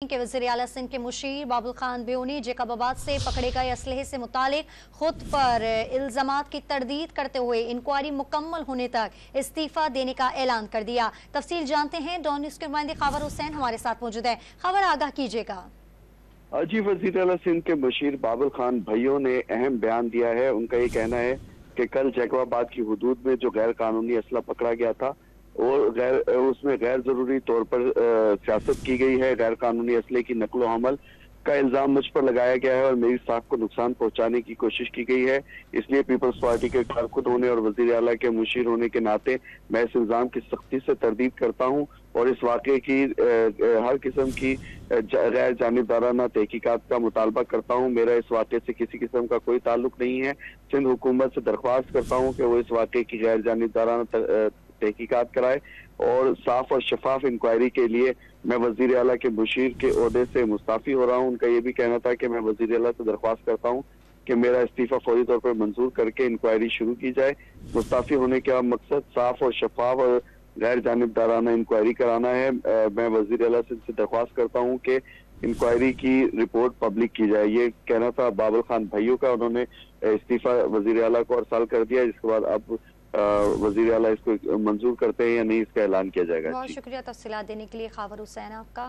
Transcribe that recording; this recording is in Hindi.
के वज़ीर आला सिंध के मुशीर बाबुल खान बेऊनी जैकबाबाद से पकड़े गए असलहे से मुतालिक खुद पर इल्जामात की तरदीद करते हुए इंक्वायरी मुकम्मल होने तक इस्तीफा देने का ऐलान कर दिया। तफसील जानते हैं, डॉन न्यूज़ के नुमाइंदे खबर हुसैन हमारे साथ मौजूद है। खबर आगाह कीजिएगा। जी, वज़ीर आला सिंध के मुशीर बाबुल खान भैयों ने अहम बयान दिया है। उनका ये कहना है कि कल जैकबाबाद की हुदूद में जो गैर कानूनी असला पकड़ा गया था और उसमें गैर जरूरी तौर पर सियासत की गई है। गैर कानूनी असले की नकलो हमल का इल्जाम मुझ पर लगाया गया है और मेरी साख को नुकसान पहुंचाने की कोशिश की गई है। इसलिए पीपल्स पार्टी के कारकुन होने और वज़ीर आला के मुशीर होने के नाते मैं इस इल्जाम की सख्ती से तरदीद करता हूं और इस वाक़े की हर किस्म की गैर जानिबदाराना तहकीकात का मुतालबा करता हूं। मेरा इस वाक़े से किसी किस्म का कोई ताल्लुक नहीं है। सिंध हुकूमत से दरख्वास्त करता हूं कि वो इस वाक़े की गैर जानिबदाराना तहकीकात कराए और साफ और शफाफ इंक्वायरी के लिए मैं वज़ीर आला के मुशीर के ओहदे से मुस्ताफी हो रहा हूँ। उनका ये भी कहना था कि मैं वज़ीर आला से दरख्वास्त करता हूँ कि मेरा इस्तीफा फौरी तौर पर मंजूर करके इंक्वायरी शुरू की जाए। मुस्ताफी होने का मकसद साफ और शफाफ और गैर जानिबदाराना इंक्वायरी कराना है। मैं वज़ीर आला से दरख्वास्त करता हूँ कि इंक्वायरी की रिपोर्ट पब्लिक की जाए। ये कहना था बाबुल खान भाइयों का। उन्होंने इस्तीफा वज़ीर आला को अरसाल कर दिया, जिसके बाद अब वज़ीर आला इसको मंजूर करते हैं या नहीं, इसका ऐलान किया जाएगा। बहुत शुक्रिया तफसीलात देने के लिए खबर हुसैन आपका।